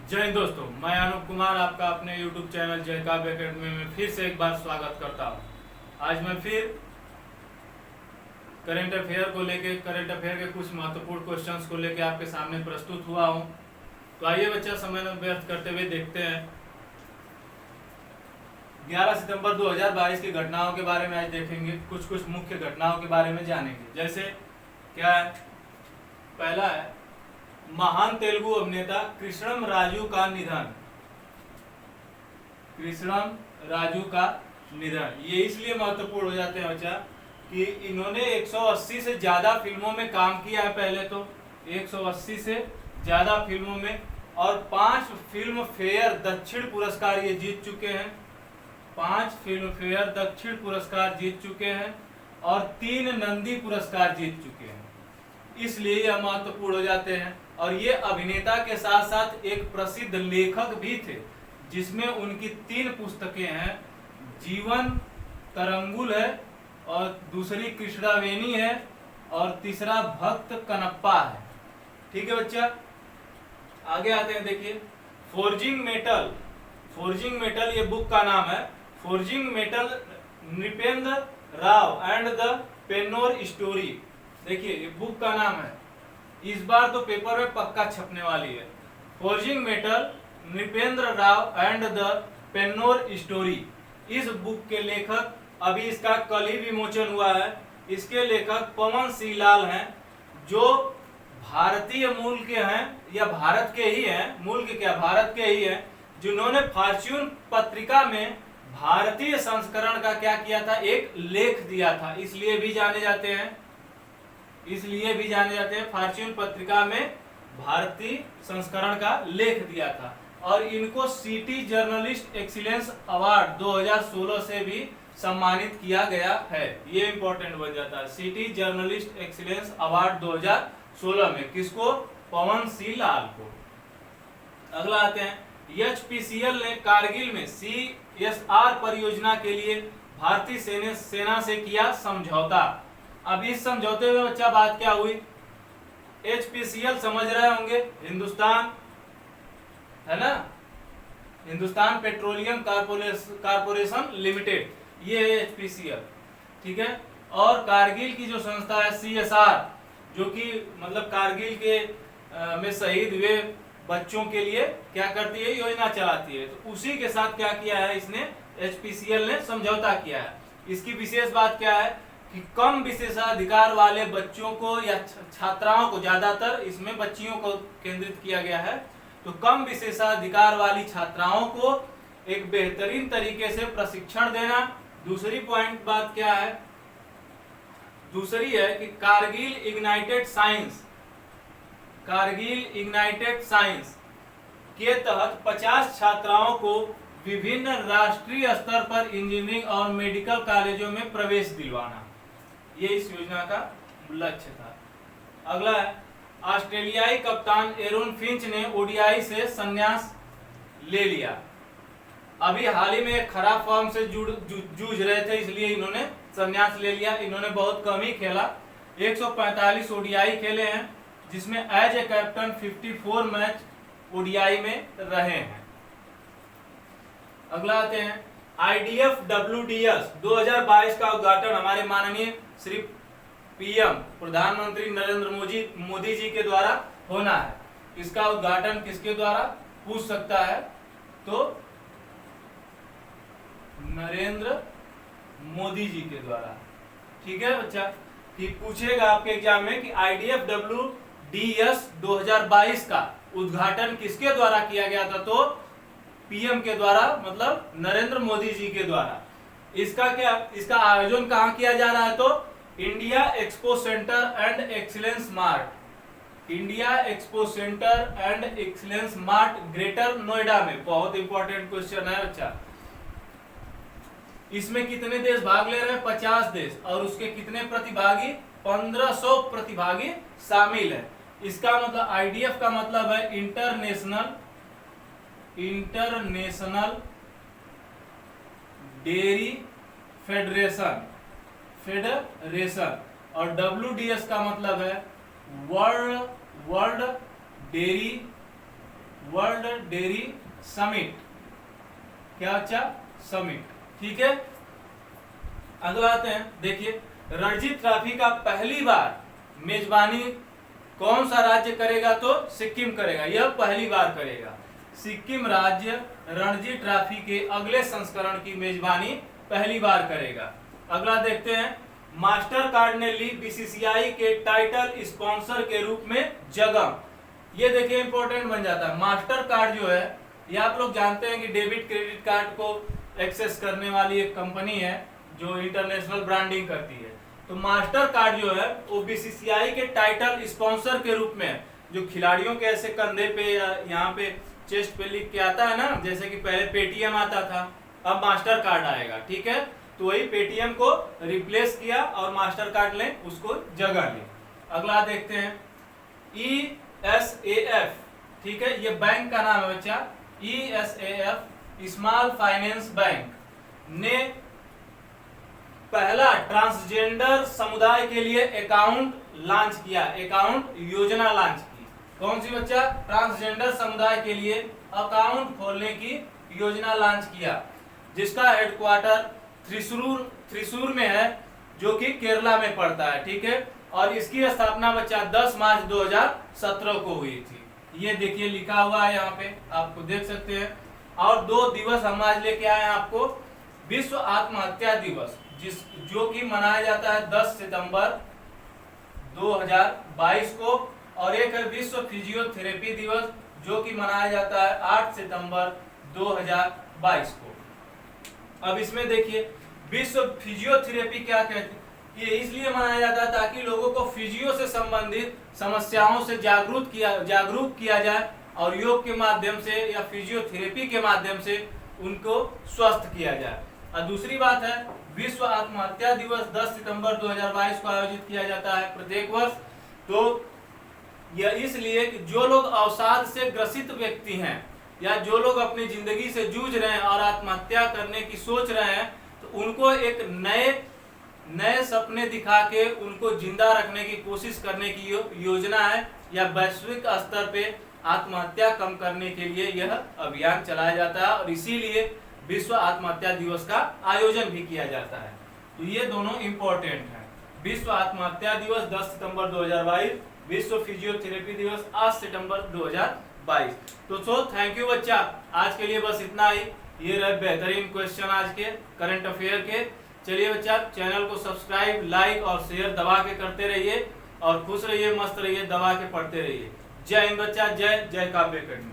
जय हिंद दोस्तों, मैं अनूप कुमार आपका अपने YouTube चैनल जय काव्य अकेडमी में फिर से एक बार स्वागत करता हूं। आज मैं फिर करंट अफेयर के कुछ महत्वपूर्ण क्वेश्चंस को लेकर आपके सामने प्रस्तुत हुआ हूं। तो आइए बच्चा, समय न व्यर्थ करते हुए देखते हैं 11 सितंबर 2022 की घटनाओं के बारे में। आज देखेंगे कुछ मुख्य घटनाओं के बारे में जानेंगे। जैसे क्या है, पहला है महान तेलुगु अभिनेता कृष्णम राजू का निधन। कृष्णम राजू का निधन ये इसलिए महत्वपूर्ण हो जाते हैं बच्चा कि इन्होंने 180 से ज्यादा फिल्मों में काम किया है। पहले तो 180 से ज्यादा फिल्मों में, और 5 फिल्म फेयर दक्षिण पुरस्कार ये जीत चुके हैं। 5 फिल्म फेयर दक्षिण पुरस्कार जीत चुके हैं और 3 नंदी पुरस्कार जीत चुके हैं, इसलिए यह महत्वपूर्ण हो जाते हैं। और ये अभिनेता के साथ साथ एक प्रसिद्ध लेखक भी थे, जिसमें उनकी 3 पुस्तकें हैं। जीवन तरंगुल है, और दूसरी कृष्णावेणी है, और तीसरा भक्त कनप्पा है। ठीक है बच्चा, आगे आते हैं। देखिए फोर्जिंग मेटल ये बुक का नाम है। Forging metal Nripendra Rao and the पेन्नोर स्टोरी। देखिए ये बुक का नाम है, इस बार तो पेपर में पक्का छपने वाली है। Forging metal Nripendra Rao and the पेन्नोर स्टोरी। इस बुक के लेखक, अभी इसका कल ही विमोचन हुआ है, इसके लेखक पवन सिंह लाल हैं, जो भारतीय मूल के हैं या भारत के ही हैं, मूल के क्या भारत के ही हैं, जिन्होंने फॉर्च्यून पत्रिका में भारतीय संस्करण का क्या किया था, एक लेख दिया था। इसलिए भी जाने जाते हैं फॉर्च्यून पत्रिका में भारतीय संस्करण का लेख दिया था। और इनको सिटी जर्नलिस्ट एक्सीलेंस अवार्ड 2016 से भी सम्मानित किया गया है। ये इंपॉर्टेंट बन जाता है, सिटी जर्नलिस्ट एक्सीलेंस अवार्ड 2016 में किसको, पवन सिंह लाल को। अगला आते हैं, एचपीसीएल ने कारगिल में CSR परियोजना के लिए भारतीय सेना से किया समझौता। अब इस समझौते में बच्चा बात क्या हुई, एचपीसीएल समझ रहे होंगे, हिंदुस्तान है ना, हिंदुस्तान पेट्रोलियम कारपोरेशन लिमिटेड, ये है एचपीसीएल। ठीक है, और कारगिल की जो संस्था है CSR, जो कि मतलब कारगिल के में शहीद हुए बच्चों के लिए क्या करती है, योजना चलाती है। तो उसी के साथ क्या किया है इसने, एचपीसीएल ने समझौता किया है। इसकी विशेष बात क्या है कि कम विशेषाधिकार वाले बच्चों को या छात्राओं को, ज्यादातर इसमें बच्चियों को केंद्रित किया गया है, तो कम विशेषाधिकार वाली छात्राओं को एक बेहतरीन तरीके से प्रशिक्षण देना। दूसरी पॉइंट बात क्या है, दूसरी है कि कारगिल इग्नाइटेड साइंस के तहत 50 छात्राओं को विभिन्न राष्ट्रीय स्तर पर इंजीनियरिंग और मेडिकल कॉलेजों में प्रवेश दिलवाना, ये इस योजना का लक्ष्य था। अगला है, ऑस्ट्रेलियाई कप्तान एरोन फिंच ने ओडीआई से संन्यास ले लिया। अभी हाल ही में एक खराब फॉर्म से जूझ रहे थे, इसलिए इन्होंने संन्यास ले लिया। इन्होंने बहुत कम ही खेला, 145 ओडीआई खेले हैं, जिसमें as a captain 54 match ODI में रहे हैं। अगला आते हैं, IDF WDS 2022 का उद्घाटन हमारे माननीय श्री PM प्रधानमंत्री नरेंद्र मोदी जी के द्वारा होना है। इसका उद्घाटन किसके द्वारा पूछ सकता है, तो नरेंद्र मोदी जी के द्वारा। ठीक है बच्चा, कि पूछेगा आपके एग्जाम में कि IDF WDS 2022 का उद्घाटन किसके द्वारा किया गया था, तो PM के द्वारा, मतलब नरेंद्र मोदी जी के द्वारा। इसका आयोजन कहाँ किया जा रहा है, तो India expo centre and excellence mart, India expo centre and excellence mart greater Noida में। बहुत इंपॉर्टेंट क्वेश्चन है बच्चा। इसमें कितने देश भाग ले रहे हैं, 50 देश, और उसके कितने प्रतिभागी, 1500 प्रतिभागी शामिल है। इसका मतलब IDF का मतलब है इंटरनेशनल डेयरी फेडरेशन, और WDS का मतलब है world dairy world dairy summit, क्या बच्चा, समिट, ठीक है। अगला आते हैं, देखिए रणजी ट्रॉफी का पहली बार मेजबानी कौन सा राज्य करेगा, तो सिक्किम करेगा, यह पहली बार करेगा। सिक्किम राज्य रणजी ट्रॉफी के अगले संस्करण की मेजबानी पहली बार करेगा। अगला देखते हैं, मास्टर कार्ड ने ली बीसीसीआई के टाइटल स्पॉन्सर के रूप में जगह। ये देखिए इंपॉर्टेंट बन जाता है। मास्टर कार्ड जो है, ये आप लोग जानते हैं कि डेबिट क्रेडिट कार्ड को एक्सेस करने वाली एक कंपनी है जो इंटरनेशनल ब्रांडिंग करती है। तो मास्टर कार्ड जो है वो बीसीसीआई के टाइटल स्पॉन्सर के रूप में, जो खिलाड़ियों के ऐसे कंधे पे या यहाँ पे चेस्ट पे लिख के आता है ना, जैसे कि पहले पेटीएम आता था, अब मास्टर कार्ड आएगा, ठीक है। तो वही पेटीएम को रिप्लेस किया और मास्टर कार्ड ने उसको जगह ली। अगला देखते हैं, ESAF, ठीक है, ये बैंक का नाम है बच्चा। ESAF स्मॉल फाइनेंस बैंक ने पहला ट्रांसजेंडर समुदाय के लिए अकाउंट लॉन्च किया, अकाउंट योजना लॉन्च की। कौन सी बच्चा, ट्रांसजेंडर समुदाय के लिए अकाउंट खोलने की योजना लॉन्च किया, जिसका हेडक्वार्टर थ्रिसूर में है, जो कि केरला में पड़ता है, ठीक है। और इसकी स्थापना बच्चा 10 मार्च 2017 को हुई थी। ये देखिए लिखा हुआ है यहाँ पे, आपको देख सकते हैं। और 2 दिवस हम आज लेके आए हैं आपको। विश्व आत्महत्या दिवस, जो कि मनाया जाता है 10 सितंबर 2022 को, और एक है विश्व फिजियोथेरेपी दिवस, जो कि मनाया जाता है 8 सितंबर 2022 को। अब इसमें देखिए, विश्व फिजियोथेरेपी क्या कहते हैं, ये इसलिए मनाया जाता है ताकि लोगों को फिजियो से संबंधित समस्याओं से जागरूक किया जाए, और योग के माध्यम से या फिजियोथेरेपी के माध्यम से उनको स्वस्थ किया जाए। और दूसरी बात है, विश्व आत्महत्या दिवस 10 सितंबर 2022 को आयोजित किया जाता है प्रत्येक वर्ष। तो यह इसलिए कि जो लोग अवसाद से ग्रसित व्यक्ति हैं, या जो लोग अपनी जिंदगी से जूझ रहे हैं और आत्महत्या करने की सोच रहे हैं, तो उनको एक नए सपने दिखा के उनको जिंदा रखने की कोशिश करने की योजना है, या वैश्विक स्तर पे आत्महत्या कम करने के लिए यह अभियान चलाया जाता है, और इसीलिए विश्व आत्महत्या दिवस का आयोजन भी किया जाता है। तो ये दोनों इंपॉर्टेंट हैं। विश्व आत्महत्या दिवस 10 सितंबर 2022, विश्व फिजियोथेरेपी दिवस 8 सितंबर 2022। तो थैंक यू बच्चा, आज के लिए बस इतना ही। ये रहे बेहतरीन क्वेश्चन आज के करंट अफेयर के। चलिए बच्चा, चैनल को सब्सक्राइब, लाइक और शेयर दबा के करते रहिए, और खुश रहिए, मस्त रहिए, दबा के पढ़ते रहिए। जय हिंद बच्चा, जय जय काव्य अकेडमी।